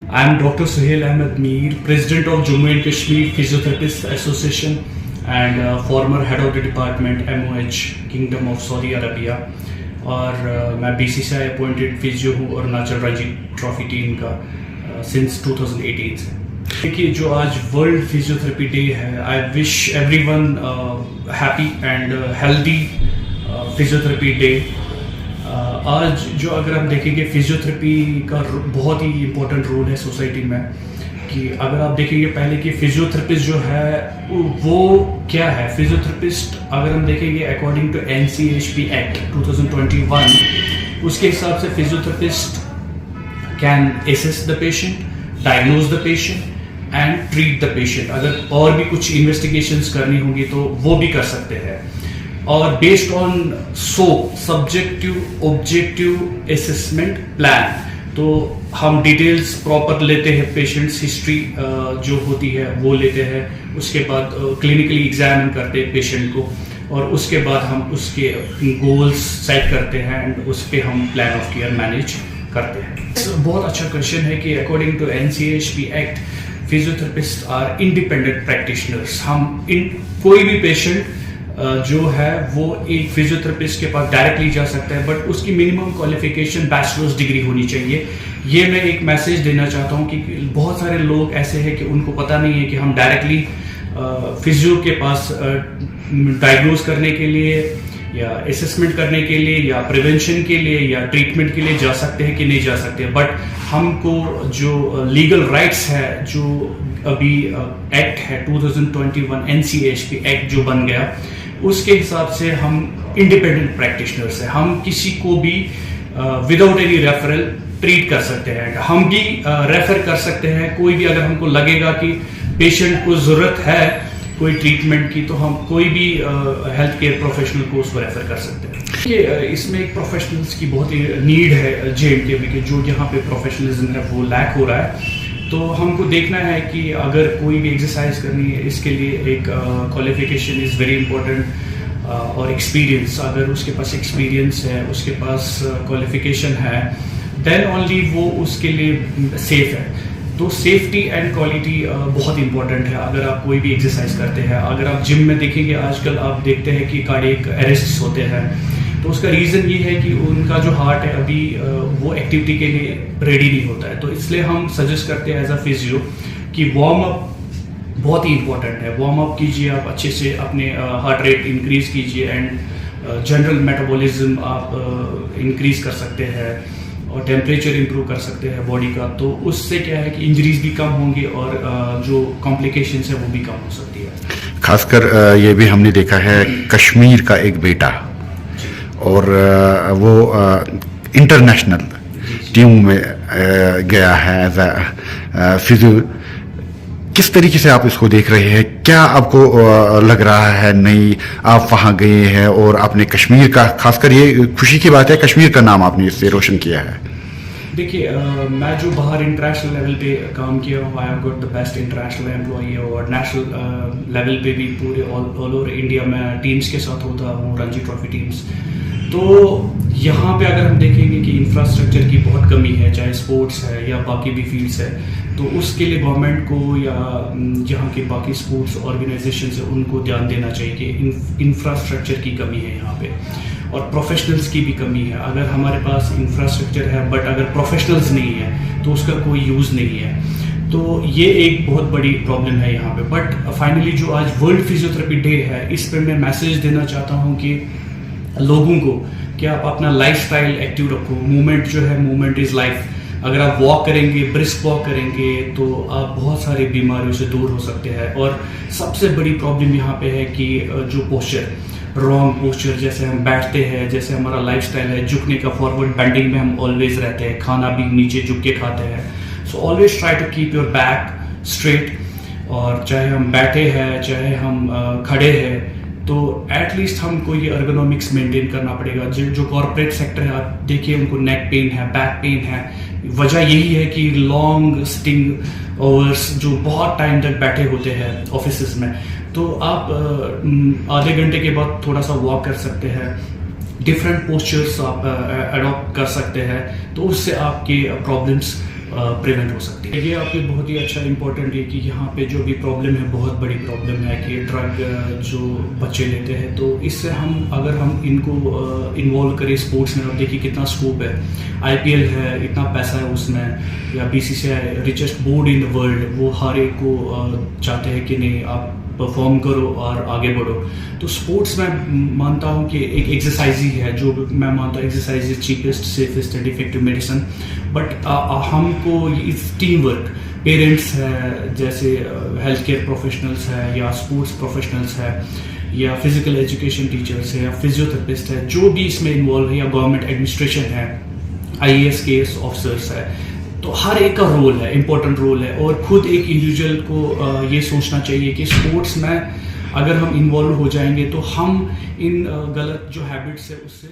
I'm Dr. Suhail Ahmed Mir, President of Jammu and Kashmir Physiotherapist Association and former head of the department MOH Kingdom of Saudi Arabia. और मैं BCCI appointed physio हूँ Arunachal Ranji trophy team का since 2018 से। देखिए जो आज world physiotherapy day है, I wish everyone happy and healthy physiotherapy day. आज जो अगर हम देखेंगे फिजियोथेरेपी का बहुत ही इम्पोर्टेंट रोल है सोसाइटी में, कि अगर आप देखेंगे पहले कि फिजियोथेरेपिस्ट जो है वो क्या है। फिजियोथेरेपिस्ट अगर हम देखेंगे अकॉर्डिंग टू NCHP एक्ट 2021, उसके हिसाब से physiotherapist can assess the patient, diagnose the patient and treat the patient. अगर और भी कुछ इन्वेस्टिगेशंस करनी होंगी तो वो भी कर सकते हैं। और based on subjective objective assessment plan, तो हम डिटेल्स प्रॉपर लेते हैं, पेशेंट्स हिस्ट्री जो होती है वो लेते हैं, उसके बाद क्लिनिकली एग्जामिन करते हैं पेशेंट को, और उसके बाद हम उसके गोल्स सेट करते हैं एंड उस पर हम प्लान ऑफ केयर मैनेज करते हैं। बहुत अच्छा क्वेश्चन है कि according to NCHP act physiotherapist are independent practitioners. हम कोई भी पेशेंट जो है वो एक फिजियोथेरेपिस्ट के पास डायरेक्टली जा सकता है, बट उसकी मिनिमम क्वालिफिकेशन बैचलर्स डिग्री होनी चाहिए। ये मैं एक मैसेज देना चाहता हूँ कि बहुत सारे लोग ऐसे हैं कि उनको पता नहीं है कि हम डायरेक्टली फिजियो के पास डायग्नोज करने के लिए या असेसमेंट करने के लिए या प्रिवेंशन के लिए या ट्रीटमेंट के लिए जा सकते हैं कि नहीं जा सकते। बट हमको जो लीगल राइट्स है, जो अभी एक्ट है 2021 NCHP एक्ट जो बन गया, उसके हिसाब से हम इंडिपेंडेंट प्रैक्टिशनर्स हैं। हम किसी को भी विदाउट एनी रेफरल ट्रीट कर सकते हैं। हम भी रेफर कर सकते हैं, कोई भी अगर हमको लगेगा कि पेशेंट को जरूरत है कोई ट्रीटमेंट की, तो हम कोई भी हेल्थ केयर प्रोफेशनल को उसको रेफर कर सकते हैं। ये इसमें एक प्रोफेशनल्स की बहुत ही नीड है JNK में, कि जो यहाँ पे प्रोफेशनलिज्म है वो लैक हो रहा है। तो हमको देखना है कि अगर कोई भी एक्सरसाइज करनी है, इसके लिए एक क्वालिफिकेशन इज़ वेरी इंपॉर्टेंट, और एक्सपीरियंस। अगर उसके पास एक्सपीरियंस है, उसके पास क्वालिफिकेशन है, देन ओनली वो उसके लिए सेफ है। तो सेफ्टी एंड क्वालिटी बहुत इंपॉर्टेंट है अगर आप कोई भी एक्सरसाइज करते हैं। अगर आप जिम में देखेंगे आजकल आप देखते हैं कि कार्डियक अरेस्ट होते हैं, तो उसका रीज़न ये है कि उनका जो हार्ट है अभी वो एक्टिविटी के लिए रेडी नहीं होता है। तो इसलिए हम सजेस्ट करते हैं एज अ फिजियो कि वार्म अप बहुत ही इंपॉर्टेंट है। वार्म अप कीजिए, आप अच्छे से अपने हार्ट रेट इंक्रीज कीजिए एंड जनरल मेटाबॉलिज्म आप इंक्रीज कर सकते हैं और टेम्परेचर इंप्रूव कर सकते हैं बॉडी का। तो उससे क्या है कि इंजरीज भी कम होंगी और जो कॉम्प्लिकेशंस है वो भी कम हो सकती है। खासकर ये भी हमने देखा है कश्मीर का एक बेटा, और वो इंटरनेशनल टीम में गया है एज अ फिजियो। किस तरीके से आप इसको देख रहे हैं? क्या आपको लग रहा है नहीं आप वहाँ गए हैं और आपने कश्मीर का, खासकर ये खुशी की बात है, कश्मीर का नाम आपने इससे रोशन किया है? देखिए मैं जो बाहर इंटरनेशनल लेवल पे काम किया हूँ, I have got the best international employee, और नेशनल लेवल पे भी पूरे ऑल ओवर इंडिया में टीम्स के साथ होता हूँ, रणजी ट्रॉफी टीम्स। तो यहाँ पे अगर हम देखेंगे कि इंफ्रास्ट्रक्चर की बहुत कमी है, चाहे स्पोर्ट्स है या बाकी भी फील्ड्स है, तो उसके लिए गवर्नमेंट को या जहाँ के बाकी स्पोर्ट्स ऑर्गेनाइजेशन है उनको ध्यान देना चाहिए कि इंफ्रास्ट्रक्चर की कमी है यहाँ पे, और प्रोफेशनल्स की भी कमी है। अगर हमारे पास इंफ्रास्ट्रक्चर है बट अगर प्रोफेशनल्स नहीं है तो उसका कोई यूज़ नहीं है। तो ये एक बहुत बड़ी प्रॉब्लम है यहाँ पे। बट फाइनली जो आज वर्ल्ड फिजियोथेरेपी डे है, इस पर मैं मैसेज देना चाहता हूँ कि लोगों को कि आप अपना लाइफस्टाइल एक्टिव रखो। मूवमेंट जो है, मूवमेंट इज़ लाइफ। अगर आप वॉक करेंगे, ब्रिस्क वॉक करेंगे, तो आप बहुत सारी बीमारियों से दूर हो सकते हैं। और सबसे बड़ी प्रॉब्लम यहाँ पे है कि जो पोस्चर, रॉन्ग पोस्चर, जैसे हम बैठते हैं, जैसे हमारा लाइफस्टाइल है झुकने का, फॉरवर्ड बेंडिंग में हम ऑलवेज रहते हैं, खाना भी नीचे झुक के खाते हैं। So always try to keep your back straight, और चाहे हम बैठे हैं चाहे हम खड़े हैं, तो एटलीस्ट हमको ये अर्गोनॉमिक्स मेंटेन करना पड़ेगा। जो कॉर्पोरेट सेक्टर है आप देखिए, उनको नेक पेन है, बैक पेन है। वजह यही है कि लॉन्ग सिटिंग आवर्स, जो बहुत टाइम तक बैठे होते हैं ऑफिस में। तो आप आधे घंटे के बाद थोड़ा सा वॉक कर सकते हैं, डिफरेंट पोस्चर्स आप अडॉप्ट कर सकते हैं, तो उससे आपके प्रॉब्लम्स प्रिवेंट हो सकती है। ये आपने बहुत ही अच्छा इंपॉर्टेंट है कि यहाँ पे जो भी प्रॉब्लम है, बहुत बड़ी प्रॉब्लम है कि ड्रग जो बच्चे लेते हैं, तो इससे अगर हम इनको इन्वॉल्व करें स्पोर्ट्स में, और देखिए कितना स्कोप है, IPL है, इतना पैसा है उसमें, या BCCI richest board in the world, वो हर एक को चाहते हैं कि नहीं आप परफॉर्म करो और आगे बढ़ो। तो स्पोर्ट्स में मानता हूँ कि एक एक्सरसाइज ही है, जो मैं मानता हूँ exercise is cheapest, safest and effective medicine. But हमको इस टीम वर्क, पेरेंट्स है, जैसे हेल्थ केयर प्रोफेशनल्स है, या स्पोर्ट्स प्रोफेशनल्स है, या फिजिकल एजुकेशन टीचर्स है, या फिजियोथेरेपिस्ट है, जो भी इसमें इन्वॉल्व है, या गवर्नमेंट एडमिनिस्ट्रेशन है, IAS KS ऑफिसर्स है, तो हर एक का रोल है, इम्पोर्टेंट रोल है। और खुद एक इंडिविजुअल को ये सोचना चाहिए कि स्पोर्ट्स में अगर हम इन्वॉल्व हो जाएंगे तो हम इन गलत जो हैबिट्स है उससे